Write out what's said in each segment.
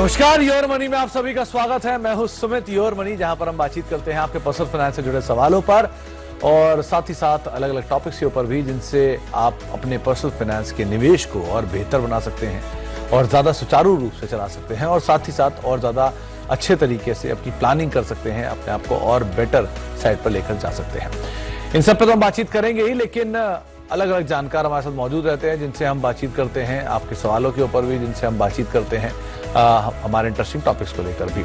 नमस्कार, your money में आप सभी का स्वागत है। मैं हूं सुमित, योर मनी, जहां पर हम बातचीत करते हैं आपके पर्सनल फाइनेंस से जुड़े सवालों पर और साथ ही साथ अलग अलग टॉपिक्स के ऊपर भी, जिनसे आप अपने पर्सनल फाइनेंस के निवेश को और बेहतर बना सकते हैं और ज्यादा सुचारू रूप से चला सकते हैं और साथ ही साथ और ज्यादा अच्छे तरीके से अपनी प्लानिंग कर सकते हैं, अपने आप को और बेटर साइड पर लेकर जा सकते हैं। इन सब पर तो हम बातचीत करेंगे ही, लेकिन अलग अलग जानकार हमारे साथ मौजूद रहते हैं जिनसे हम बातचीत करते हैं आपके सवालों के ऊपर भी, जिनसे हम बातचीत करते हैं हमारे इंटरेस्टिंग टॉपिक्स को लेकर भी।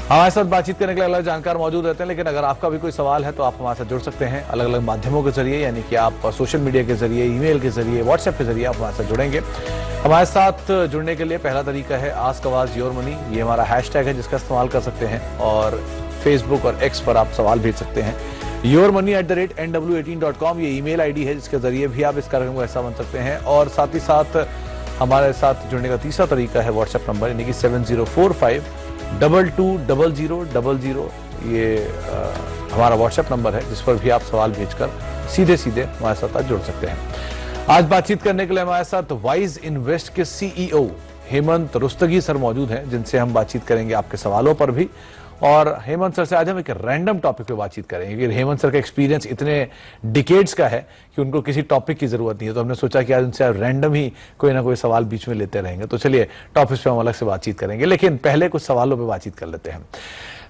हमारे साथ बातचीत करने के लिए अलग अलग जानकार मौजूद रहते हैं, लेकिन अगर आपका भी कोई सवाल है तो आप हमारे साथ जुड़ सकते हैं अलग अलग माध्यमों के जरिए, यानी कि आप सोशल मीडिया के जरिए, ईमेल के जरिए, व्हाट्सएप के जरिए आप हमारे साथ जुड़ेंगे। हमारे साथ जुड़ने के लिए पहला तरीका है आस्क आवाज योर मनी। ये हमारा हैशटैग है जिसका इस्तेमाल कर सकते हैं और फेसबुक और एक्स पर आप सवाल भेज सकते हैं। yourmoney@nw18.com ये ईमेल आईडी है जिसके जरिए भी आप इस कार्यक्रम का हिस्सा बन सकते हैं। और साथ ही साथ हमारे साथ जुड़ने का तीसरा तरीका है व्हाट्सएप नंबर, यानी कि 7045220000। ये हमारा व्हाट्सएप नंबर है जिस पर भी आप सवाल भेजकर सीधे सीधे हमारे साथ जुड़ सकते हैं। आज बातचीत करने के लिए हमारे साथ वाइज इन्वेस्ट के सीईओ हेमंत रुस्तगी सर मौजूद हैं, जिनसे हम बातचीत करेंगे आपके सवालों पर भी। और हेमंत सर से आज हम एक रैंडम टॉपिक पे बातचीत करेंगे कि हेमंत सर का एक्सपीरियंस इतने डिकेड्स का है कि उनको किसी टॉपिक की जरूरत नहीं है, तो हमने सोचा कि आज उनसे रैंडम ही कोई ना कोई सवाल बीच में लेते रहेंगे। तो चलिए टॉपिक्स पे हम अलग से बातचीत करेंगे, लेकिन पहले कुछ सवालों पे बातचीत कर लेते हैं।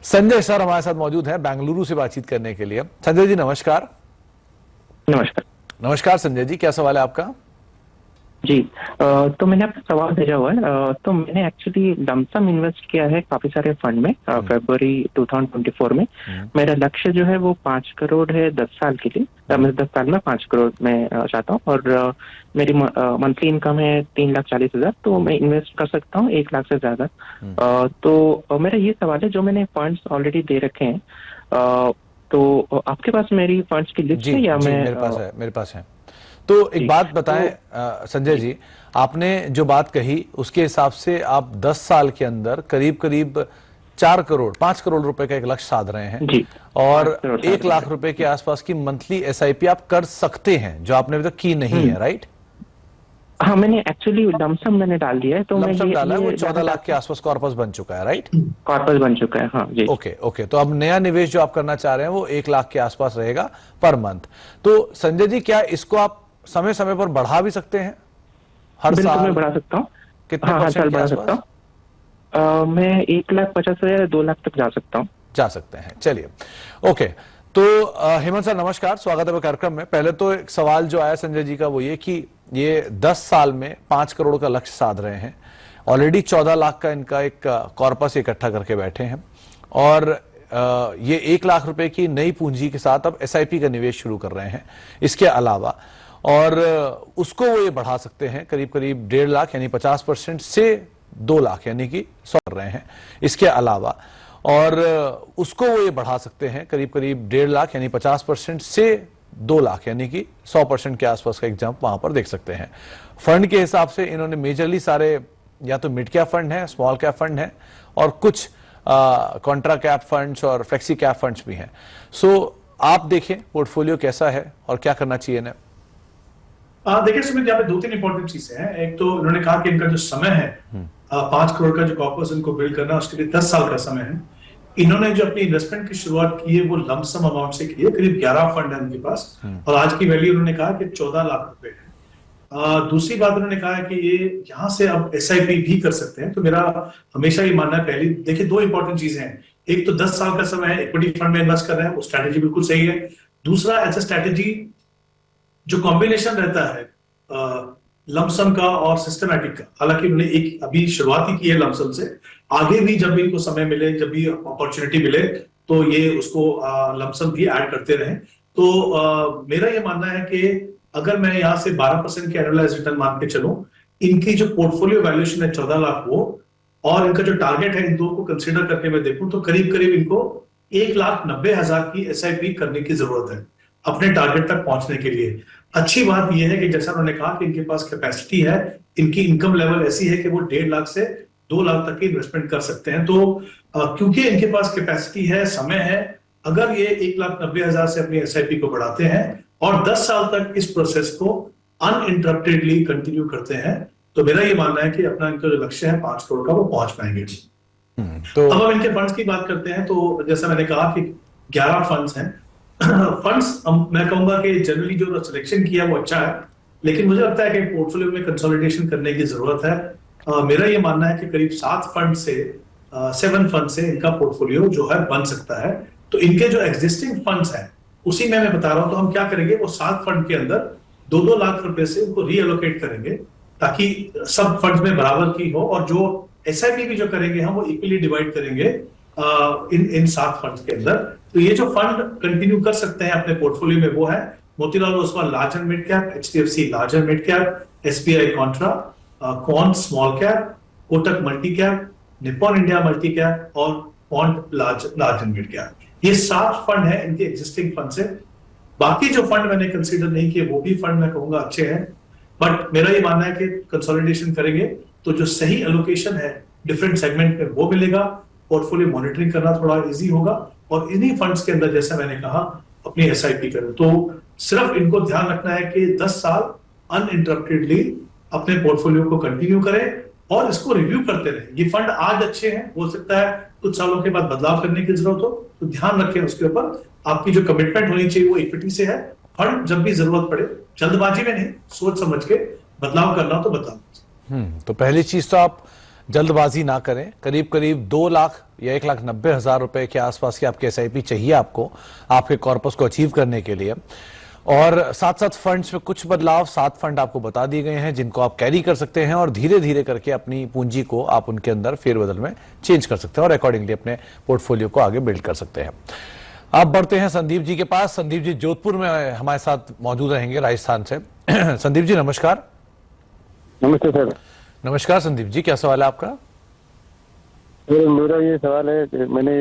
संजय सर हमारे साथ मौजूद है बेंगलुरु से बातचीत करने के लिए। संजय जी नमस्कार। नमस्कार। नमस्कार संजय जी, क्या सवाल है आपका? जी, तो मैंने आपको सवाल भेजा हुआ है। तो मैंने एक्चुअली लमसम इन्वेस्ट किया है काफी सारे फंड में फरवरी 2024 में। मेरा लक्ष्य जो है वो 5 करोड़ है 10 साल के लिए। मैं 10 साल में 5 करोड़ में चाहता हूँ और मेरी मंथली इनकम है 3,40,000, तो मैं इन्वेस्ट कर सकता हूँ 1 लाख से ज्यादा। तो मेरा ये सवाल है, जो मैंने फंड्स ऑलरेडी दे रखे हैं, तो आपके पास मेरी फंड्स की लिस्ट है या मैं? मेरे पास है। तो एक बात बताएं संजय जी, आपने जो बात कही उसके हिसाब से आप 10 साल के अंदर करीब करीब 5 करोड़ रुपए का एक लक्ष्य साध रहे हैं जी, और 1 लाख रुपए के आसपास की मंथली एसआईपी आप कर सकते हैं, जो आपने अभी तक की नहीं है, राइट? हाँ, मैंने एक्चुअली लमसम मैंने डाल दिया है। तो लमसम डाला है, वो 14 लाख के आसपास कॉर्पस बन चुका है, राइट? कॉर्पस बन चुका है, हाँ जी। ओके। तो अब नया निवेश जो आप करना चाह रहे हैं वो 1 लाख के आसपास रहेगा पर मंथ। तो संजय जी, क्या इसको आप समय समय पर बढ़ा भी सकते हैं? हर साल मैं बढ़ा सकता हूँ। कितने हर साल बढ़ा सकता हूँ। मैं 1,50,000 या 2 लाख तक जा सकते हैं। चलिए, ओके। तो हेमंत सर नमस्कार, स्वागत है कार्यक्रम में। पहले तो एक सवाल जो आया संजय जी का वो ये कि ये 10 साल में 5 करोड़ का लक्ष्य साध रहे हैं, ऑलरेडी 14 लाख का इनका एक कॉर्पस इकट्ठा करके बैठे हैं और ये 1 लाख रुपए की नई पूंजी के साथ अब एसआईपी का निवेश शुरू कर रहे हैं। इसके अलावा और उसको वो ये बढ़ा सकते हैं करीब करीब 1.5 लाख यानी 50% से 2 लाख यानी कि 100 कर रहे हैं। इसके अलावा और उसको वो ये बढ़ा सकते हैं करीब करीब 1.5 लाख यानी 50% से 2 लाख यानी कि 100% के आसपास का एक जंप वहां पर देख सकते हैं। फंड के हिसाब से इन्होंने मेजरली सारे या तो मिड कैप फंड है, स्मॉल कैप फंड है और कुछ कॉन्ट्रा कैप फंड्स और फ्लेक्सी कैप फंड्स भी हैं। सो आप देखें पोर्टफोलियो कैसा है और क्या करना चाहिए ना? देखिए सुमित, यहाँ पे 2-3 इंपॉर्टेंट चीजें हैं। एक तो इन्होंने कहा कि इनका जो समय है 5 करोड़ का जो कॉर्पस इनको बिल्ड करना, उसके लिए 10 साल का समय है। इन्होंने जो अपनी इन्वेस्टमेंट की शुरुआत की है वो लमसम अमाउंट से की है, करीब 11 फंड है उनके पास और आज की वैल्यू उन्होंने कहा कि 14 लाख रुपए है। दूसरी बात उन्होंने कहा है कि ये यहाँ से अब एसआईपी भी कर सकते हैं। तो मेरा हमेशा ये मानना है, पहली देखिए 2 इंपॉर्टेंट चीजें हैं। एक तो 10 साल का समय है, इक्विटी फंड में इन्वेस्ट कर रहे हैं, वो स्ट्रैटेजी बिल्कुल सही है। दूसरा, एज अ स्ट्रैटेजी जो कॉम्बिनेशन रहता है लमसम का और सिस्टमैटिक का, हालांकि उन्होंने एक अभी शुरुआत ही की है लमसम से, आगे भी जब भी इनको समय मिले, जब भी अपॉर्चुनिटी मिले तो ये उसको लमसम भी ऐड करते रहें। तो मेरा ये मानना है कि अगर मैं यहाँ से 12% के एनुअलाइज्ड रिटर्न मान के चलूं, इनकी जो पोर्टफोलियो वैल्यूएशन है 14 लाख वो, और इनका जो टारगेट है इन दो को कंसिडर करके मैं देखूं तो करीब करीब इनको 1,90,000 की एसआईपी करने की जरूरत है अपने टारगेट तक पहुंचने के लिए। अच्छी बात यह है कि जैसा उन्होंने कहा कि इनके पास कैपेसिटी है, इनकी इनकम लेवल ऐसी है कि वो 1.5 लाख से 2 लाख तक की इन्वेस्टमेंट कर सकते हैं। तो क्योंकि इनके पास कैपेसिटी है, समय है, अगर ये 1,90,000 से अपनी एसआईपी को बढ़ाते हैं और 10 साल तक इस प्रोसेस को अनइंटरप्टेडली कंटिन्यू करते हैं तो मेरा ये मानना है कि अपना इनका जो लक्ष्य है 5 करोड़ का वो पहुंच पाएंगे। तो अब हम इनके फंड्स की बात करते हैं, तो जैसा मैंने कहा कि 11 फंड्स हैं। फंड्स मैं कहूंगा कि जनरली जो सिलेक्शन किया वो अच्छा है, लेकिन मुझे लगता है कि पोर्टफोलियो में कंसोलिडेशन करने की जरूरत है। मेरा ये मानना है कि करीब 7 फंड से इनका पोर्टफोलियो जो है बन सकता है। तो इनके जो एग्जिस्टिंग फंड्स हैं उसी में मैं बता रहा हूं, तो हम क्या करेंगे, वो 7 फंड के अंदर 2-2 लाख रुपए से उनको रीएलोकेट करेंगे ताकि सब फंड्स में बराबर की हो, और जो एसआईपी भी जो करेंगे हम वो इक्वली डिवाइड करेंगे इन 7 फंड्स के अंदर। तो ये जो फंड कंटिन्यू कर सकते हैं अपने पोर्टफोलियो में वो है Motilal Oswal large and mid cap, HDFC large and mid cap, SBI contra, कॉन small cap, Kotak multi cap, Nippon India multi cap और पॉन्ड लार्ज एंड मिड कैप। ये 7 फंड है इनके एग्जिस्टिंग फंड से। बाकी जो फंड मैंने कंसीडर नहीं किए वो भी फंड मैं कहूंगा अच्छे हैं, बट मेरा ये मानना है कि कंसोलिडेशन करेंगे तो जो सही एलोकेशन है डिफरेंट सेगमेंट में वो मिलेगा, पोर्टफोलियो मॉनिटरिंग करना थोड़ा इजी होगा, और इन्हीं फंड्स के अंदर जैसा मैंने कहा अपनी एसआईपी करें। तो सिर्फ इनको ध्यान रखना है कि 10 साल अनइंटरप्टेडली अपने पोर्टफोलियो को कंटिन्यू करें और इसको रिव्यू करते रहे। ये फंड आज अच्छे हैं, हो सकता है कुछ सालों के बाद बदलाव करने की जरूरत हो, तो ध्यान रखें उसके ऊपर। आपकी जो कमिटमेंट होनी चाहिए वो इक्विटी से है। फंड जब भी जरूरत पड़े, जल्दबाजी में नहीं, सोच समझ के बदलाव करना तो बदलाव। तो पहली चीज तो आप जल्दबाजी ना करें। करीब करीब 2 लाख या 1,90,000 रुपए के आसपास की आपकी एसआईपी चाहिए आपको आपके कॉर्पस को अचीव करने के लिए। और साथ साथ फंड्स में कुछ बदलाव 7 फंड आपको बता दिए गए हैं जिनको आप कैरी कर सकते हैं, और धीरे धीरे करके अपनी पूंजी को आप उनके अंदर फेरबदल में चेंज कर सकते हैं और अकॉर्डिंगली अपने पोर्टफोलियो को आगे बिल्ड कर सकते हैं। आप बढ़ते हैं संदीप जी के पास। संदीप जी जोधपुर में हमारे साथ मौजूद रहेंगे राजस्थान से। संदीप जी नमस्कार। नमस्ते सर। नमस्कार संदीप जी, क्या सवाल है आपका? सर मेरा ये सवाल है कि मैंने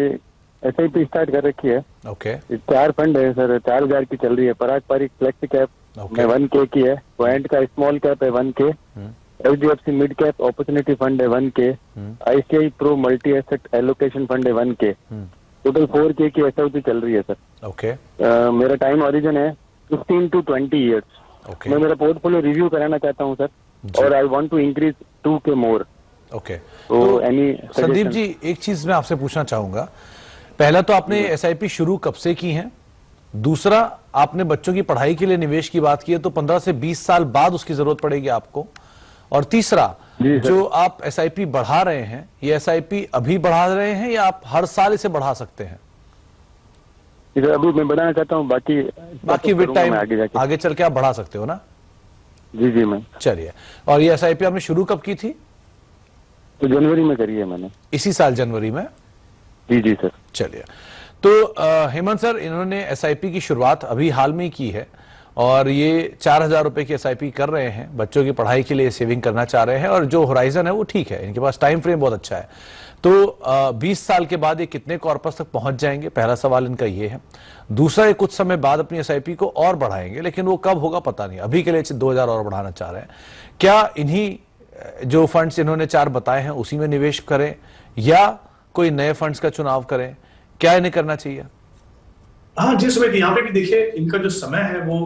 एसआईपी स्टार्ट कर रखी है। ओके। 4 फंड है सर, 4,000 की चल रही है। पराग पारिक फ्लेक्सी कैप में 1K की है, पॉइंट का स्मॉल कैप है 1K, HDFC mid cap opportunity fund है 1K, ICI pro multi asset allocation fund है 1K। टोटल 4K की एसआईपी चल रही है सर। ओके। मेरा टाइम ओरिजिन है 15 to 20 ईयर्स। मैं मेरा पोर्टफोलियो रिव्यू कराना चाहता हूँ सर, और I want to increase 2K more. Okay. तो एनी संदीप जी एक चीज मैं आपसे पूछना चाहूंगा। पहला तो आपने एसआईपी शुरू कब से की है? दूसरा, आपने बच्चों की पढ़ाई के लिए निवेश की बात की है, तो 15 से 20 साल बाद उसकी जरूरत पड़ेगी आपको। और तीसरा, जो आप एसआईपी बढ़ा रहे हैं, ये एसआईपी अभी बढ़ा रहे हैं या आप हर साल इसे बढ़ा सकते हैं? अभी मैं बढ़ाना चाहता हूँ, बाकी विद टाइम आगे चल के आप बढ़ा सकते हो ना? जी मैम। चलिए, और ये एसआईपी आपने शुरू कब की थी? तो जनवरी में करी है मैंने, इसी साल जनवरी में। जी सर। चलिए, तो हेमंत सर, इन्होंने एसआईपी की शुरुआत अभी हाल में ही की है और ये 4,000 रुपए की एसआईपी कर रहे हैं। बच्चों की पढ़ाई के लिए सेविंग करना चाह रहे हैं, और जो होराइजन है वो ठीक है, इनके पास टाइम फ्रेम बहुत अच्छा है। तो 20 साल के बाद ये कितने कॉर्पस तक पहुंच जाएंगे? पहला सवाल इनका ये है। दूसरा, ये कुछ समय बाद अपनी एसआईपी को और बढ़ाएंगे, लेकिन वो कब होगा पता नहीं। अभी के लिए 2,000 और बढ़ाना चाह रहे हैं। क्या इन्हीं जो फंड्स इन्होंने 4 बताए हैं उसी में निवेश करें, या कोई नए फंड्स का चुनाव करें? क्या इन्हें करना चाहिए? हाँ जी सुमित, यहाँ पे भी देखिए इनका जो समय है वो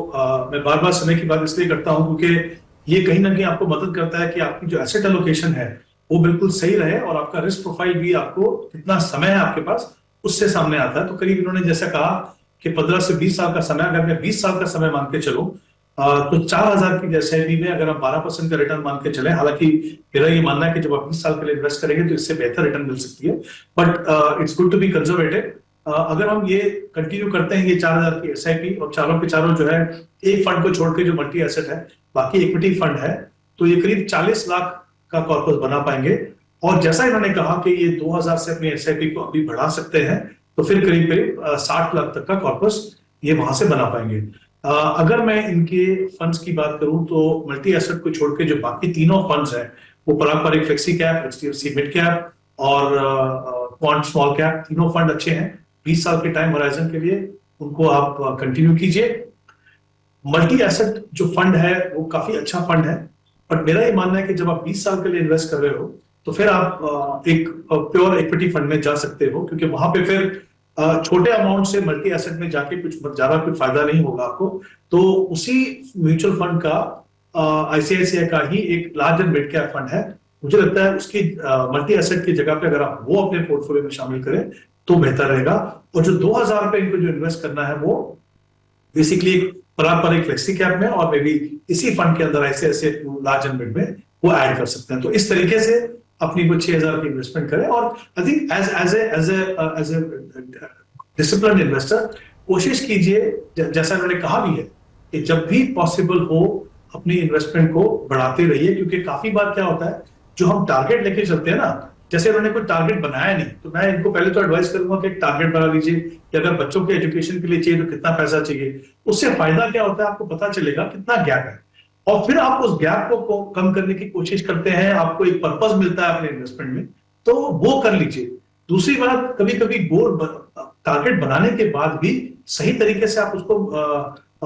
मैं बार बार समय की बात इसलिए करता हूँ क्योंकि ये कहीं ना कहीं आपको मदद करता है कि आपकी जो एसेट एलोकेशन है वो बिल्कुल सही रहे, और आपका रिस्क प्रोफाइल भी आपको कितना समय है आपके पास उससे सामने आता है। तो करीब इन्होंने जैसा कहा कि 15 से 20 साल का समय, अगर मैं 20 साल का समय मान के चलूं तो 4,000 की एसआईपी में अगर आप 12% का रिटर्न मान के चले, हालांकि मेरा ये मानना है कि जब आप 20 साल के लिए इन्वेस्ट करेंगे तो इससे बेहतर रिटर्न मिल सकती है, but it's good to be conservative. अगर हम ये कंटिन्यू करते हैं ये 4,000 की एसआईपी, और चारों के चारों जो है एक फंड को छोड़ के जो मल्टी एसेट है, बाकी इक्विटी फंड है, तो ये करीब 40 लाख का कॉर्पस बना पाएंगे। और जैसा इन्होंने कहा कि ये 2,000 से अपनी एसआईपी को अभी बढ़ा सकते हैं, तो फिर करीब करीब 60 लाख तक का कॉर्पस ये वहां से बना पाएंगे। अगर मैं इनके फंड्स की बात करूं तो मल्टी एसेट को छोड़ के जो बाकी तीनों फंड्स हैं वो Parag Parikh flexi cap, HDFC mid cap और क्वांट स्मॉल कैप, तीनों फंड अच्छे हैं। 20 साल के टाइम होराइजन के लिए उनको आप कंटिन्यू कीजिए। मल्टी एसेट जो फंड है वो काफी अच्छा फंड है, बट मेरा ये मानना है कि जब आप 20 साल के लिए इन्वेस्ट कर रहे हो तो फिर आप एक प्योर इक्विटी फंड में जा सकते हो, क्योंकि वहां पे फिर छोटे अमाउंट से मल्टी एसेट में जाके कुछ ज्यादा कुछ फायदा नहीं होगा आपको। तो उसी म्यूचुअल फंड का आईसीआईसीआई का ही एक large and mid cap fund है। मुझे लगता है उसकी मल्टी एसेट की जगह पे अगर आप वो अपने पोर्टफोलियो में शामिल करें तो बेहतर रहेगा। और जो 2000 रुपए इनको जो इन्वेस्ट करना है वो बेसिकली एक पारंपरिक फ्लेक्सी कैप में और मे बी इसी फंड के अंदर ऐसे लार्ज एंड मिड में वो ऐड कर सकते हैं। तो इस तरीके से अपनी कुछ 6000 की इन्वेस्टमेंट करें। और I think as a discipline investor कोशिश कीजिए, जैसा उन्होंने कहा भी है, कि जब भी पॉसिबल हो अपनी इन्वेस्टमेंट को बढ़ाते रहिए। क्योंकि काफी बार क्या होता है, जो हम टारगेट लेके चलते हैं ना, जैसे उन्होंने कोई टारगेट बनाया नहीं, तो मैं इनको पहले तो एडवाइस करूंगा कि एक टारगेट बना लीजिए कि अगर बच्चों के एजुकेशन के लिए चाहिए तो कितना पैसा चाहिए। उससे फायदा क्या होता है, आपको पता चलेगा कितना गैप है, और फिर आप उस गैप को कम करने की कोशिश करते हैं। आपको एक पर्पस मिलता है अपने इन्वेस्टमेंट में, तो वो कर लीजिए। दूसरी बात, कभी कभी गोल टारगेट बनाने के बाद भी सही तरीके से आप उसको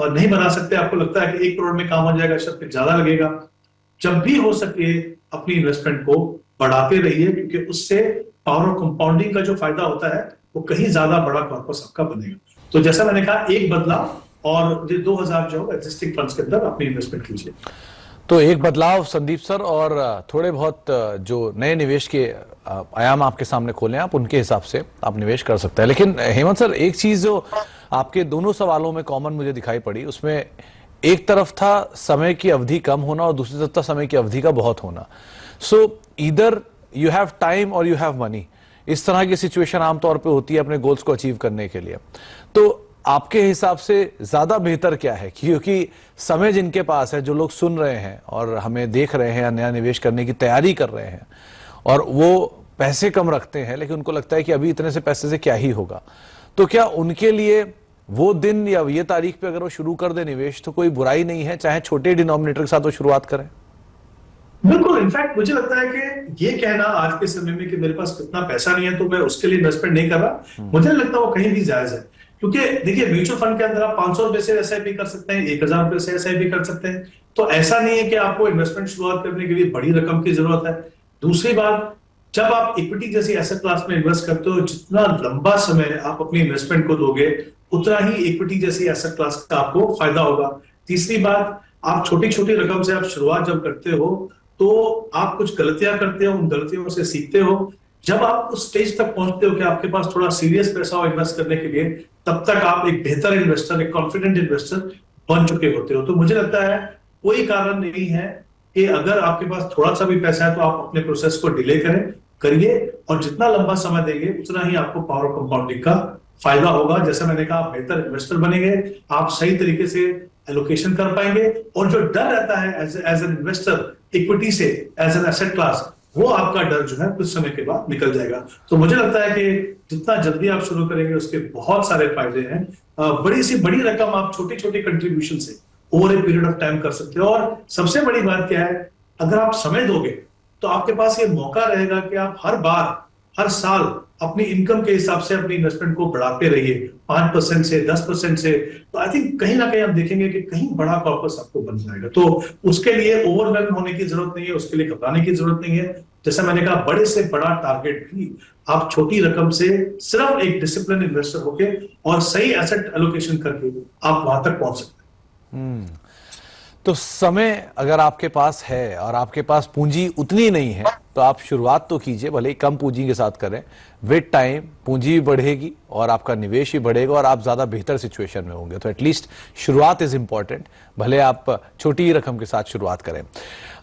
नहीं बना सकते। आपको लगता है कि 1 करोड़ में काम हो जाएगा, शायद ज्यादा लगेगा। जब भी हो सके अपनी इन्वेस्टमेंट को बढ़ाते रहिए, क्योंकि उससे पावर ऑफ कंपाउंडिंग का जो फायदा होता है वो कहीं ज्यादा बड़ा कॉर्पस आपका बनेगा। तो जैसा मैंने कहा, एक बदलाव, और ये 2000 जो एग्जिस्टिंग फंड्स के अंदर अपनी इन्वेस्टमेंट कीजिए। तो एक बदलाव संदीप सर, और थोड़े बहुत जो नए निवेश के आयाम आपके सामने खोले आप उनके हिसाब से आप निवेश कर सकते हैं। लेकिन हेमंत सर, एक चीज जो आपके दोनों सवालों में कॉमन मुझे दिखाई पड़ी, उसमें एक तरफ था समय की अवधि कम होना और दूसरी तरफ था समय की अवधि का बहुत होना। सो ईदर यू हैव टाइम और यू हैव मनी। इस तरह की सिचुएशन आमतौर पे होती है अपने गोल्स को अचीव करने के लिए। तो आपके हिसाब से ज्यादा बेहतर क्या है? क्योंकि समय जिनके पास है, जो लोग सुन रहे हैं और हमें देख रहे हैं या नया निवेश करने की तैयारी कर रहे हैं, और वो पैसे कम रखते हैं लेकिन उनको लगता है कि अभी इतने से पैसे से क्या ही होगा, तो क्या उनके लिए वो दिन या ये तारीख पे अगर वो शुरू कर दे निवेश तो कोई बुराई नहीं है, चाहे छोटे डिनोमिनेटर के साथ वो शुरुआत करें? बिल्कुल। इनफैक्ट मुझे लगता है कि ये कहना आज के समय में कि मेरे पास कितना पैसा नहीं है तो मैं उसके लिए इन्वेस्टमेंट नहीं कर रहा, मुझे नहीं लगता वो कहीं भी जायज है। क्योंकि देखिए, म्यूचुअल फंड के अंदर आप 500 रुपए से एसआईपी कर सकते हैं, 1000 रुपए से एसआईपी कर सकते हैं। तो ऐसा नहीं है कि आपको इन्वेस्टमेंट शुरुआत करने के लिए बड़ी रकम की जरूरत है। दूसरी बात, जब आप इक्विटी जैसी एसेट क्लास में इन्वेस्ट करते हो, जितना लंबा समय आप अपनी इन्वेस्टमेंट को दोगे उतना ही इक्विटी जैसी एसेट क्लास का आपको फायदा होगा। तीसरी बात, आप छोटी छोटी रकम से आप शुरुआत जब करते हो तो आप कुछ गलतियां करते हो, उन गलतियों से सीखते हो। जब आप उस स्टेज तक पहुंचते हो कि आपके पास थोड़ा सीरियस पैसा हो इन्वेस्ट करने के लिए, तब तक आप एक बेहतर इन्वेस्टर, एक कॉन्फिडेंट इन्वेस्टर बन चुके होते हो। तो मुझे लगता है कोई कारण नहीं है कि अगर आपके पास थोड़ा सा भी पैसा है तो आप अपने प्रोसेस को डिले करिए, और जितना लंबा समय देंगे उतना ही आपको पावर ऑफ कंपाउंडिंग का फायदा होगा। जैसा मैंने कहा, आप बेहतर इन्वेस्टर बनेंगे, आप सही तरीके से एलोकेशन कर पाएंगे, और जो डर रहता है एज एन इन्वेस्टर इक्विटी से, एज एन एसेट क्लास, वो आपका डर जो है कुछ समय के बाद निकल जाएगा। तो मुझे लगता है कि जितना जल्दी आप शुरू करेंगे उसके बहुत सारे फायदे हैं। बड़ी रकम आप छोटी छोटी कंट्रीब्यूशन से over a period of time कर सकते हो। और सबसे बड़ी बात क्या है, अगर आप समय दोगे तो आपके पास ये मौका रहेगा कि आप हर साल अपनी इनकम के हिसाब से अपनी इन्वेस्टमेंट को बढ़ाते रहिए, 5% से 10% से। तो आई थिंक कहीं ना कहीं आप देखेंगे कि कहीं बड़ा कॉर्पस आपको बन जाएगा। तो उसके लिए ओवरवेल्म होने की जरूरत नहीं है, उसके लिए घबराने की जरूरत नहीं है। जैसा मैंने कहा, बड़े से बड़ा टारगेट भी आप छोटी रकम से सिर्फ एक डिसिप्लिन इन्वेस्टर होके और सही एसेट एलोकेशन करके आप वहां तक पहुंच सकते हैं। तो समय अगर आपके पास है और आपके पास पूंजी उतनी नहीं है तो आप शुरुआत तो कीजिए, भले ही कम पूंजी के साथ करें। विद टाइम पूंजी भी बढ़ेगी और आपका निवेश भी बढ़ेगा और आप ज्यादा बेहतर सिचुएशन में होंगे। तो एटलीस्ट शुरुआत इज इंपॉर्टेंट, भले आप छोटी ही रकम के साथ शुरुआत करें।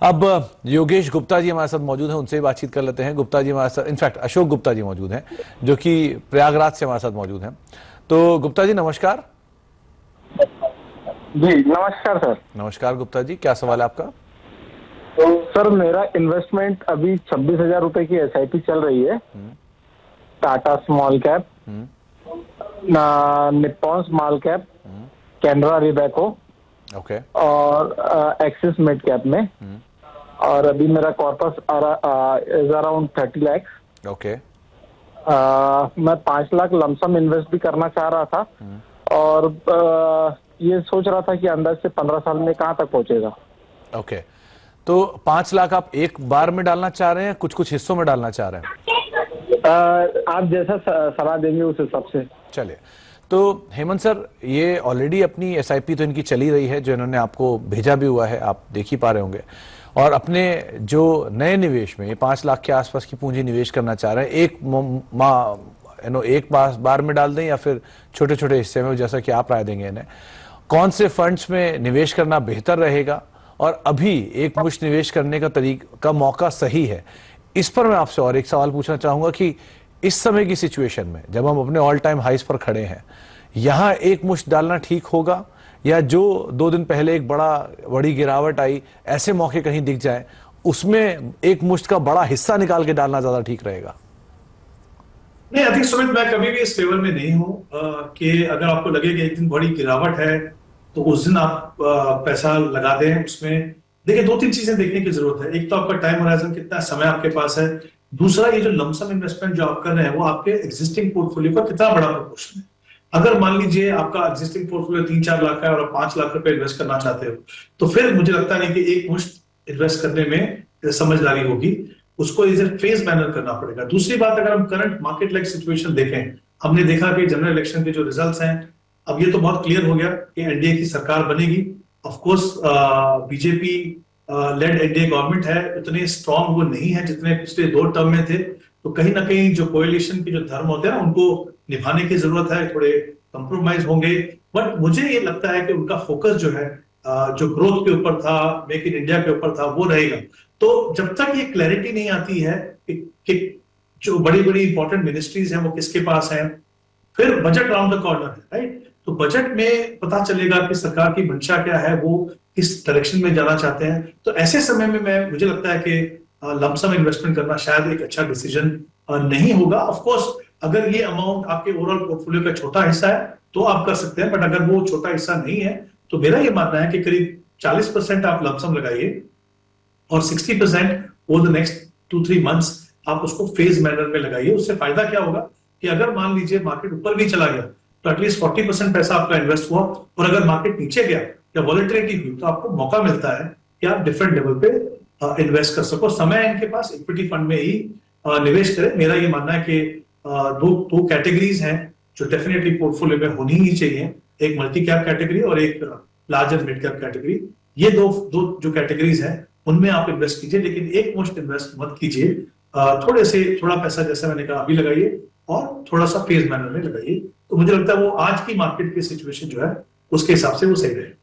अब योगेश गुप्ता जी हमारे साथ मौजूद हैं, उनसे ही बातचीत कर लेते हैं। गुप्ता जी हमारे साथ, इनफैक्ट अशोक गुप्ता जी मौजूद हैं जो कि प्रयागराज से हमारे साथ मौजूद हैं। तो गुप्ता जी नमस्कार। जी नमस्कार सर। नमस्कार गुप्ता जी, क्या सवाल है आपका? तो सर, मेरा इन्वेस्टमेंट अभी 26,000 रुपए की एसआईपी चल रही है। Tata small cap, Nippon small cap, Canara Robeco, okay, और एक्सिस मिड कैप में। और अभी मेरा corpus is around 30 lakh. Okay, मैं 5 लाख लमसम इन्वेस्ट भी करना चाह रहा था, और ये सोच रहा था कि अंदर से 15 साल में कहाँ तक पहुंचेगा। ओके, तो 5 लाख आप एक बार में डालना चाह रहे हैं, कुछ कुछ हिस्सों में डालना चाह रहे हैं? आप जैसा सलाह देंगे उस हिसाब से। चलिए, तो हेमंत सर, ये ऑलरेडी अपनी एसआईपी तो इनकी चली रही है, जो इन्होंने आपको भेजा भी हुआ है, आप देख ही पा रहे होंगे। और अपने जो नए निवेश में 5 लाख के आसपास की पूंजी निवेश करना चाह रहे हैं, एक बार में डाल दें या फिर छोटे छोटे हिस्से में, जैसा कि आप राय देंगे इन्हें, कौन से फंड्स में निवेश करना बेहतर रहेगा और अभी एक मुश्त निवेश करने का मौका सही है? इस पर मैं आपसे और एक सवाल पूछना चाहूंगा कि इस समय की सिचुएशन में जब हम अपने ऑल टाइम हाइस पर खड़े हैं, यहां एक मुश्त डालना ठीक होगा, या जो 2 दिन पहले एक बड़ी गिरावट आई, ऐसे मौके कहीं दिख जाए, उसमें एक मुश्त का बड़ा हिस्सा निकाल के डालना ज्यादा ठीक रहेगा? नहीं, अधिक सुमित, मैं कभी भी इस फेवर में नहीं हूं कि अगर आपको लगे कि एक दिन बड़ी गिरावट है तो उस दिन आप पैसा लगा दें उसमें। देखिए, 2-3 चीजें देखने की जरूरत है। एक तो आपका टाइम होराइजन, कितना समय आपके पास है। दूसरा, ये जो लमसम इन्वेस्टमेंट जो आप कर रहे हैं वो आपके एग्जिस्टिंग पोर्टफोलियो का कितना बड़ा प्रोपोर्शन है। अगर मान लीजिए आपका एग्जिस्टिंग पोर्टफोलियो 3-4 लाख का है और आप 5 लाख रुपए इन्वेस्ट करना चाहते हो, तो फिर मुझे लगता नहीं कि एक मुश्त इन्वेस्ट करने में समझदारी होगी। उसको इज ए फेज मैनर करना पड़ेगा। दूसरी बात, अगर हम करंट मार्केट लाइक सिचुएशन देखें, हमने देखा कि जनरल इलेक्शन के जो रिजल्ट्स हैं, अब ये तो बहुत क्लियर हो गया कि एनडीए की सरकार बनेगी। Of course BJP lead NDA government है, उतने स्ट्रांग वो नहीं है जितने पिछले 2 टर्म में थे। तो कहीं ना कहीं जो कोएलिशन के जो धर्म होते हैं ना, उनको निभाने की जरूरत है, थोड़े कंप्रोमाइज होंगे। बट मुझे ये लगता है कि उनका फोकस जो है, जो ग्रोथ के ऊपर था, मेक इन इंडिया के ऊपर था, वो रहेगा। तो जब तक ये क्लैरिटी नहीं आती है कि जो बड़ी बड़ी इंपॉर्टेंट मिनिस्ट्रीज हैं वो किसके पास हैं, फिर बजट राउंड द कॉर्नर है, राइट? तो बजट में पता चलेगा कि सरकार की मंशा क्या है, वो किस डायरेक्शन में जाना चाहते हैं। तो ऐसे समय में मुझे लगता है कि लमसम इन्वेस्टमेंट करना शायद एक अच्छा डिसीजन नहीं होगा। ऑफ कोर्स अगर ये अमाउंट आपके ओवरऑल पोर्टफोलियो का छोटा हिस्सा है तो आप कर सकते हैं, बट अगर वो छोटा हिस्सा नहीं है तो मेरा ये मानना है कि करीब 40% आप लमसम लगाइए और 60% ओवर द नेक्स्ट 2-3 मंथ्स आप उसको फेज मैनर में लगाइए। उससे फायदा क्या होगा कि अगर मान लीजिए मार्केट ऊपर भी चला गया तो एटलीस्ट 40% पैसा आपका इन्वेस्ट हुआ, और अगर मार्केट नीचे गया या वॉलेटिलिटी हुई तो आपको मौका मिलता है कि आप डिफरेंट लेवल पे इन्वेस्ट कर सको। समय है इनके पास, इक्विटी फंड में ही निवेश करें। मेरा ये मानना है कि दो कैटेगरीज हैं जो डेफिनेटली पोर्टफोलियो में होनी ही चाहिए, एक मल्टी कैप कैटेगरी और एक लार्जर मिड कैप कैटेगरी। ये दो जो कैटेगरीज हैं उनमें आप इन्वेस्ट कीजिए, लेकिन एक मुश्त इन्वेस्ट मत कीजिए। थोड़ा पैसा जैसे मैंने कहा अभी लगाइए और थोड़ा सा फेज मैनर में लगाइए। तो मुझे लगता है वो आज की मार्केट की सिचुएशन जो है उसके हिसाब से वो सही रहे।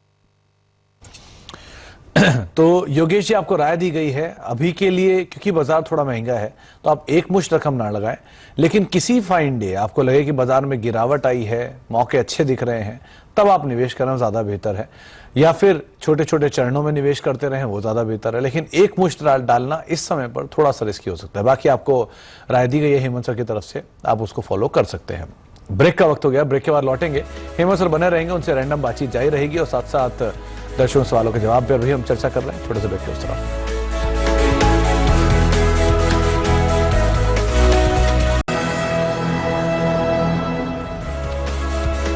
तो योगेश जी, आपको राय दी गई है अभी के लिए, क्योंकि बाजार थोड़ा महंगा है तो आप एक मुश्त रकम ना लगाएं, लेकिन किसी फाइन डे आपको लगे कि बाजार में गिरावट आई है, मौके अच्छे दिख रहे हैं, तब आप निवेश करना ज्यादा बेहतर है, या फिर छोटे छोटे चरणों में निवेश करते रहें, वो ज्यादा बेहतर है। लेकिन एक मुश्त डालना इस समय पर थोड़ा सा रिस्की हो सकता है। बाकी आपको राय दी गई है हेमंत सर की तरफ से, आप उसको फॉलो कर सकते हैं। ब्रेक का वक्त हो गया, ब्रेक के बाद लौटेंगे। हेमंत सर बने रहेंगे, उनसे रैंडम बातचीत जारी रहेगी और साथ साथ दर्शकों सवालों के जवाब पर भी हम चर्चा कर रहे हैं। छोटे से ब्रेक के उस तरफ।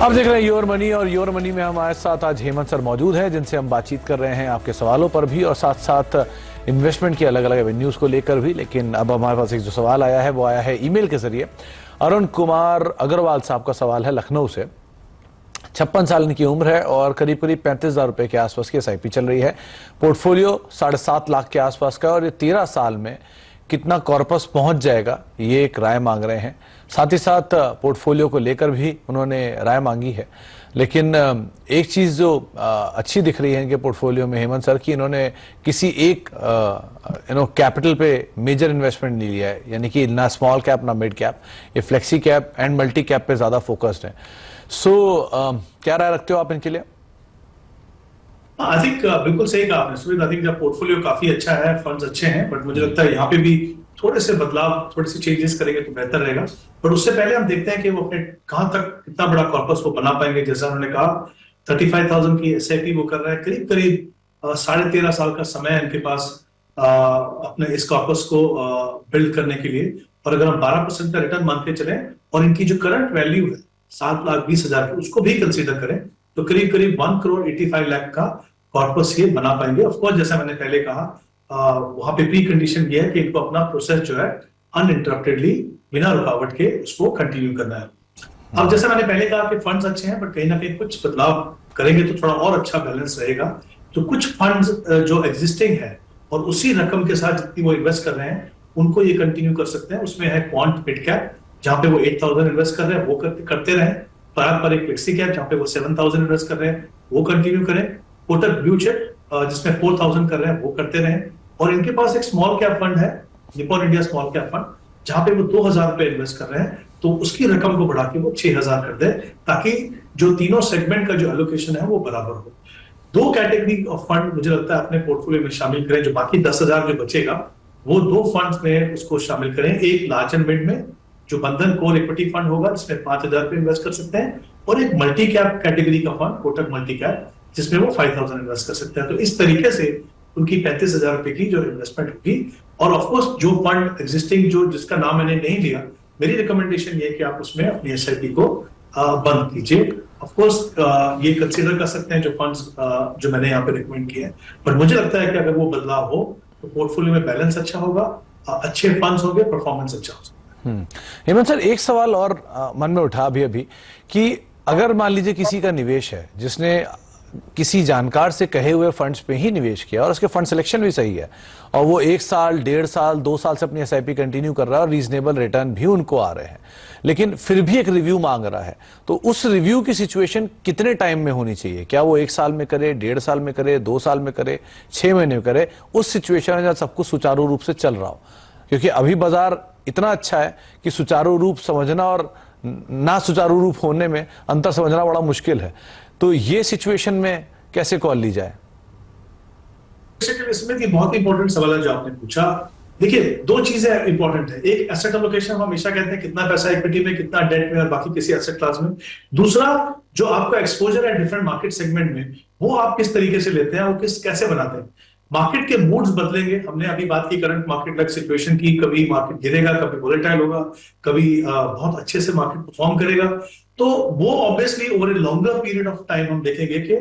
अब देख रहे हैं योर मनी, और योर मनी में हमारे साथ आज हेमंत सर मौजूद हैं, जिनसे हम बातचीत कर रहे हैं आपके सवालों पर भी और साथ साथ इन्वेस्टमेंट की अलग अलग एवेन्यूज को लेकर भी। लेकिन अब हमारे पास एक जो सवाल आया है वो आया है ईमेल के जरिए। अरुण कुमार अग्रवाल साहब का सवाल है लखनऊ से। 56 साल इनकी उम्र है और करीब 35,000 रुपए के आसपास की एसआईपी चल रही है। पोर्टफोलियो 7.5 लाख के आसपास का, और ये 13 साल में कितना कॉर्पस पहुंच जाएगा, ये एक राय मांग रहे हैं। साथ ही साथ पोर्टफोलियो को लेकर भी उन्होंने राय मांगी है। लेकिन एक चीज जो अच्छी दिख रही है इनके पोर्टफोलियो में हेमंत सर की, इन्होंने किसी एक कैपिटल पे मेजर इन्वेस्टमेंट नहीं लिया है, यानी कि ना स्मॉल कैप ना मिड कैप, ये flexi cap and multi cap पे ज्यादा फोकस्ड है। सो क्या राय रखते हो आप इनके लिए? आई थिंक बिल्कुल सही कहा आपने सुमित। आई थिंक पोर्टफोलियो काफी अच्छा है, फंड्स अच्छे हैं, बट मुझे लगता है यहाँ पे भी थोड़े से बदलाव, थोड़ी सी चेंजेस करेंगे तो बेहतर रहेगा। बट उससे पहले हम देखते हैं कि वो अपने कहां तक कितना बड़ा कॉर्पस वो बना पाएंगे। जैसा उन्होंने कहा 35,000 की एसआईपी वो कर रहे हैं, करीब 13.5 साल का समय है इनके पास अपने इस कॉर्पस को बिल्ड करने के लिए। और अगर हम 12% का रिटर्न मान के चले और इनकी जो करंट वैल्यू है 7,20,000 की, उसको भी कंसीडर करें तो करीब 1,85,00,000 का कॉर्पस ये बना पाएंगे। ऑफ कोर्स जैसा मैंने पहले कहा, वहां पे प्री कंडीशन ये है कि इनको अपना प्रोसेस जो है अनइंटरप्टेडली, बिना रुकावट के उसको कंटिन्यू करना है। अब जैसे मैंने पहले कहा कि फंड्स अच्छे हैं, बट कहीं ना कहीं कुछ बदलाव करेंगे तो थोड़ा और अच्छा बैलेंस रहेगा। तो कुछ फंड्स जो एग्जिस्टिंग है और उसी रकम के साथ जितनी वो इन्वेस्ट कर रहे हैं उनको ये कंटिन्यू कर सकते हैं। उसमें है क्वांट मिड कैप, जहां पे वो 8,000 इन्वेस्ट कर रहे हैं वो करते रहे। पराग पर एक फ्लेक्सी कैप जहां पे वो 7,000 इन्वेस्ट कर रहे हैं वो कंटिन्यू करें। कोटक ब्लू चिप जिसमें 4,000 कर रहे हैं वो करते रहे। और इनके पास एक स्मॉल कैप फंड है, Nippon India small cap fund, जहां पे वो 2,000 रुपए इन्वेस्ट कर रहे हैं, तो उसकी रकम को बढ़ा के वो 6,000 कर दे, ताकि जो तीनों सेगमेंट का जो एलोकेशन है वो बराबर हो। 2 कैटेगरी ऑफ फंड मुझे लगता है अपने पोर्टफोलियो में शामिल करें। जो बाकी 10,000 जो बचेगा वो 2 फंड्स में उसको शामिल करें। एक लार्ज एंड मिड में जो बंधन कोर इक्विटी फंड होगा जिसमें 5,000 रुपए इन्वेस्ट कर सकते हैं, और एक मल्टी कैप कैटेगरी का फंड कोटक मल्टी कैप जिसमें वो 5,000 इन्वेस्ट कर सकते हैं। तो इस तरीके से उनकी 35,000 रुपए की जो इन्वेस्टमेंट होगी। और ऑफकोर्स जो फंड एग्जिस्टिंग जो जिसका नाम मैंने नहीं लिया, मेरी रिकमेंडेशन ये है कि आप उसमें अपनी एसआईपी को बंद कीजिए। ऑफकोर्स ये कंसीडर कर सकते हैं जो फंड्स जो मैंने यहाँ पे रिकमेंड किए हैं, बट मुझे लगता है कि अगर वो बदलाव हो तो पोर्टफोलियो में बैलेंस अच्छा होगा, अच्छे फंड्स होंगे, परफॉर्मेंस अच्छा हो सकता है। हेमंत सर, एक सवाल और मन में उठा अभी कि अगर मान लीजिए किसी का निवेश है जिसने किसी जानकार से कहे हुए फंड्स पे ही निवेश किया और उसके फंड सिलेक्शन भी सही है और वो 1 साल, 1.5 साल, 2 साल से अपनी एसआईपी कंटिन्यू कर रहा है और रीजनेबल रिटर्न भी उनको आ रहे हैं, लेकिन फिर भी एक रिव्यू मांग रहा है, तो उस रिव्यू की सिचुएशन कितने टाइम में होनी चाहिए? क्या वो 1 साल में करे, 1.5 साल में करे, 2 साल में करे, 6 महीने में करे, उस सिचुएशन में जब सब कुछ सुचारू रूप से चल रहा हो? क्योंकि अभी बाजार इतना अच्छा है कि सुचारू रूप समझना और ना सुचारू रूप होने में अंतर समझना बड़ा मुश्किल है। तो ये सिचुएशन में कैसे कॉल ली जाए? इसमें बहुत इंपॉर्टेंट सवाल है जो आपने पूछा। देखिए, 2 चीजें इंपॉर्टेंट है। एक, एसेट एलोकेशन, हम हमेशा कहते हैं कितना पैसा इक्विटी में, कितना डेट में और बाकी किसी एसेट क्लास में। दूसरा, जो आपका एक्सपोजर है डिफरेंट मार्केट सेगमेंट में, वो आप किस तरीके से लेते हैं, वो कैसे बनाते हैं। मार्केट के मूड्स बदलेंगे। हमने अभी बात की करंट मार्केट लाइक सिचुएशन की, कभी मार्केट गिरेगा, कभी वोलेटाइल होगा, कभी बहुत अच्छे से मार्केट परफॉर्म करेगा। तो वो obviously over a longer period of time हम देखेंगे कि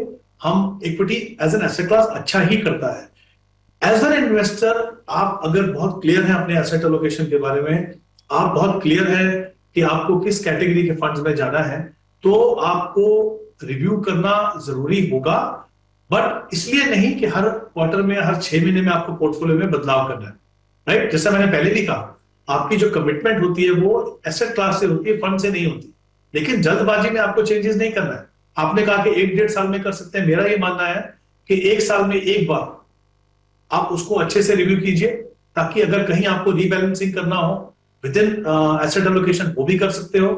हम equity as an asset class अच्छा ही करता है। एज एन इन्वेस्टर आप अगर बहुत क्लियर हैं अपने एसेट एलोकेशन के बारे में, आप बहुत क्लियर है कि आपको किस कैटेगरी के फंड्स में जाना है, तो आपको रिव्यू करना जरूरी होगा, बट इसलिए नहीं कि हर क्वार्टर में, हर 6 महीने में आपको पोर्टफोलियो में बदलाव करना है, राइट। जैसा मैंने पहले भी कहा, आपकी जो कमिटमेंट होती है वो एसेट क्लास से होती है, फंड से नहीं होती। लेकिन जल्दबाजी में आपको चेंजेस नहीं करना है। आपने कहा कि 1-1.5 साल में कर सकते हैं, मेरा ये मानना है कि 1 साल में एक बार आप उसको अच्छे से रिव्यू कीजिए, ताकि अगर कहीं आपको रीबैलेंसिंग करना हो विद इन एसेट एलोकेशन, वो भी कर सकते हो।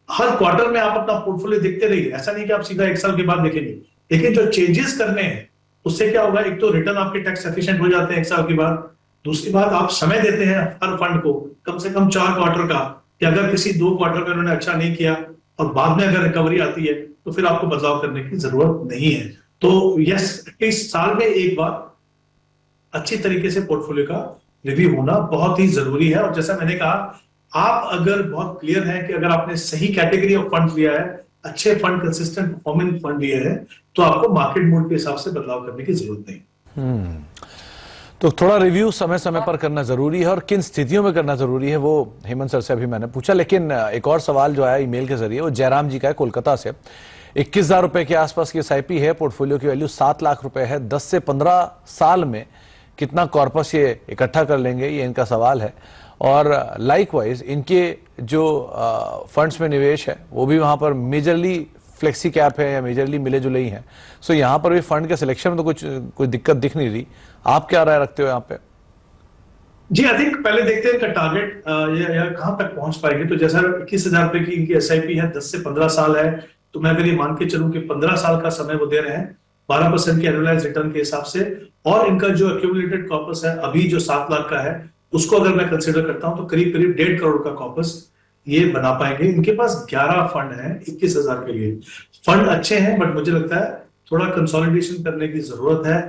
हर क्वार्टर में आप अपना पोर्टफोलियो देखते रहिए, ऐसा नहीं कि आप सीधा 1 साल के बाद देखेंगे। लेकिन जो चेंजेस करने हैं उससे क्या होगा, एक तो रिटर्न आपके टैक्स एफिशिएंट हो जाते हैं 1 साल के बाद। दूसरी बात, आप समय देते हैं हर फंड को कम से कम 4 क्वार्टर का, कि अगर किसी 2 क्वार्टर में उन्होंने अच्छा नहीं किया और बाद में अगर रिकवरी आती है तो फिर आपको बदलाव करने की जरूरत नहीं है। तो यस, एटलीस्ट साल में एक बार अच्छी तरीके से पोर्टफोलियो का रिव्यू होना बहुत ही जरूरी है। और जैसा मैंने कहा, आप अगर बहुत क्लियर हैं कि अगर आपने सही कैटेगरी ऑफ फंड लिया है, अच्छे फंड, कंसिस्टेंट परफॉर्मिंग फंड लिए हैं, तो आपको मार्केट मूड के हिसाब से बदलाव करने की जरूरत नहीं। तो थोड़ा रिव्यू समय समय पर करना जरूरी है, और किन स्थितियों में करना जरूरी है वो हेमंत सर से अभी मैंने पूछा। लेकिन एक और सवाल जो आया ईमेल के जरिए, वो जयराम जी का है कोलकाता से। 21,000 रुपए के आसपास की एसआईपी है, पोर्टफोलियो की वैल्यू 7 लाख रुपए है। 10 से 15 साल में कितना कॉर्पस ये इकट्ठा कर लेंगे, ये इनका सवाल है। और लाइकवाइज इनके जो फंड्स में निवेश है वो भी वहां पर मेजरली फ्लेक्सी कैप है या मेजरली मिले जुले ही हैं। सो यहाँ पर भी फंड के सिलेक्शन में तो कोई दिक्कत दिख नहीं रही। आप क्या राय रखते हो यहाँ पे? जी, आई थिंक पहले देखते हैं टारगेट या कहां तक पहुंच पाएंगे। तो जैसा 21,000 रुपए की इनकी एसआईपी है, 10 से 15 साल है, तो मैं अगर ये मान के चलूं कि 15 साल का समय वो दे रहे हैं 12% के एनुअलाइज रिटर्न के हिसाब से, और इनका जो एक्यूमुलेटेड कॉर्पस है अभी जो 7 लाख का है, उसको अगर मैं कंसिडर करता हूं तो करीब करीब 1.5 करोड़ का कॉर्पस ये बना पाएंगे। इनके पास 11 फंड है 21,000 के लिए। फंड अच्छे हैं, बट मुझे लगता है थोड़ा कंसोलिडेशन करने की जरूरत है।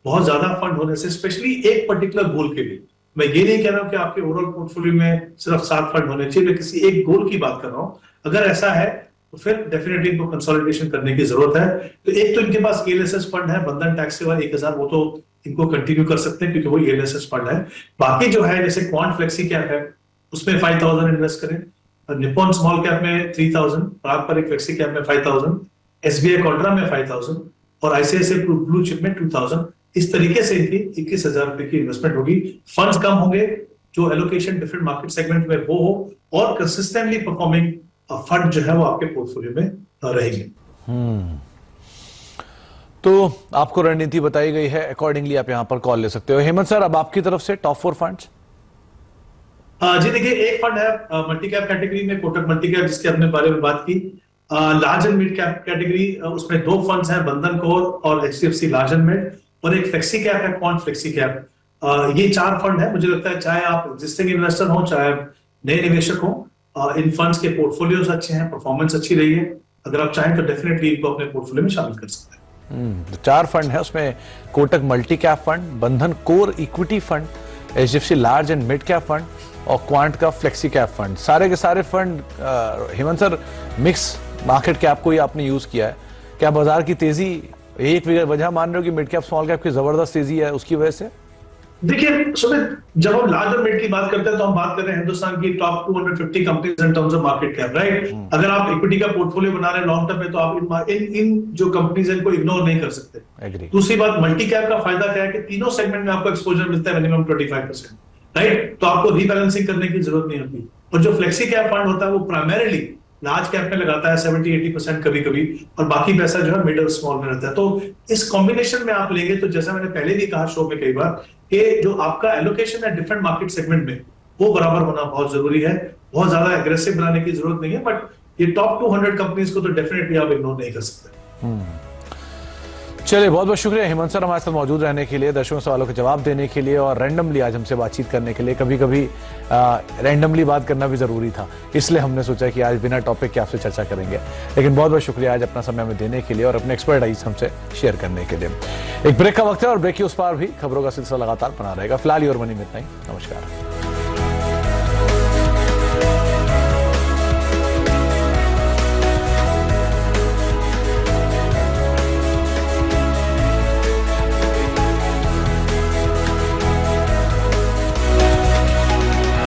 बहुत ज्यादा फंड होने से, स्पेशली एक पर्टिकुलर गोल के लिए, मैं ये नहीं कह रहा हूं कि आपके ओवरऑल पोर्टफोलियो में सिर्फ 7 फंड होने चाहिए, मैं किसी एक गोल की बात कर रहा हूं। अगर ऐसा है तो फिर डेफिनेटली इनको कंसोलिडेशन करने की जरूरत है। तो एक तो इनके पास ELSS फंड है, बंधन टैक्स सेवा 1,000, वो तो इनको कंटिन्यू कर सकते हैं क्योंकि वो ELSS फंड है। बाकी जो है जैसे क्वांट फ्लेक्सी कैप है, उसमें 5,000 इन्वेस्ट करें। निप्पॉन स्मॉल कैप में 3000, पारंपरिक फ्लेक्सी कैप में 5000, एसबीआई कॉन्ट्रा में 5000 और आईसीआईसीआई ब्लू चिप में 2000। इस तरीके से इनकी 21,000 रुपए की इन्वेस्टमेंट होगी। फंड्स कम होंगे, जो एलोकेशन डिफरेंट मार्केट सेगमेंट में वो हो और कंसिस्टेंटली परफॉर्मिंग फंड जो है वो आपके पोर्टफोलियो में रहेगी। तो आपको रणनीति बताई गई है, अकॉर्डिंगली आप यहां पर कॉल ले सकते हो। हेमंत सर, अब आपकी तरफ से टॉप 4 फंड्स। जी देखिए, एक फंड है मल्टी कैप कैटेगरी में कोटक मल्टी कैप, जिसके हमने बारे में बात की। Large and mid cap category, उसमें 2 फंड्स हैं, बंधन कोर और एचडीएफसी लार्ज एंड मिड, और एक फ्लेक्सी कैप है, क्वांट फ्लेक्सी कैप। ये 4 फंड है। मुझे लगता है चाहे आप एग्जिस्टिंग इन्वेस्टर हो चाहे नए निवेशक हो, इन फंड्स के पोर्टफोलियोज अच्छे हैं, परफॉर्मेंस अच्छी रही है। अगर आप चाहें तो डेफिनेटली इनको अपने पोर्टफोलियो में शामिल कर सकते हैं। 4 फंड है, उसमें कोटक मल्टी कैप फंड, बंधन core equity fund, HDFC large and mid cap fund और क्वांट का फ्लेक्सी कैप फंड। सारे के सारे fund Hemant sir mix market cap को ही आपने यूज किया है। क्या बाजार की तेजी एक वजह मान रहे हो कि मिड कैप स्मॉल कैप की जबरदस्त तेजी है उसकी वजह से? देखिए सुमित, जब हम लार्ज और मिड की बात करते हैं तो हम बात कर रहे हैं हिंदुस्तान की top 250 companies in terms of market cap, right. अगर आप इक्विटी का पोर्टफोलियो बना रहे हैं लॉन्ग टर्म में तो आप इन जो कंपनीज हैं इनको इग्नोर नहीं कर सकते। दूसरी बात, मल्टी कैप का फायदा क्या है कि तीनों सेगमेंट में आपको एक्सपोजर मिलता है मिनिमम 25%, राइट। तो आपको रीबैलेंसिंग करने की जरूरत नहीं होती। और जो फ्लेक्सी कैप फंड होता है वो प्राइमरीली लार्ज कैप में लगाता है 70-80% कभी कभी, और बाकी पैसा जो है मिड और स्मॉल में रहता है। तो इस कॉम्बिनेशन में आप लेंगे तो जैसा मैंने पहले भी कहा शो में कई बार कि जो आपका एलोकेशन है डिफरेंट मार्केट सेगमेंट में वो बराबर होना बहुत जरूरी है। बहुत ज्यादा एग्रेसिव बनाने की जरूरत नहीं है, बट ये टॉप 200 कंपनीज को तो डेफिनेटली आप इग्नोर नहीं कर सकते। चलिए, बहुत बहुत शुक्रिया हेमंत सर हमारे साथ मौजूद रहने के लिए, दर्शकों सवालों के जवाब देने के लिए और रैंडमली आज हमसे बातचीत करने के लिए। कभी कभी रैंडमली बात करना भी जरूरी था, इसलिए हमने सोचा कि आज बिना टॉपिक के आपसे चर्चा करेंगे। लेकिन बहुत बहुत शुक्रिया आज अपना समय हमें देने के लिए और अपने एक्सपर्टाइज हमसे शेयर करने के लिए। एक ब्रेक का वक्त है और ब्रेक के उस पार भी खबरों का सिलसिला लगातार बना रहेगा। फिलहाल और मनी में इतना ही। नमस्कार।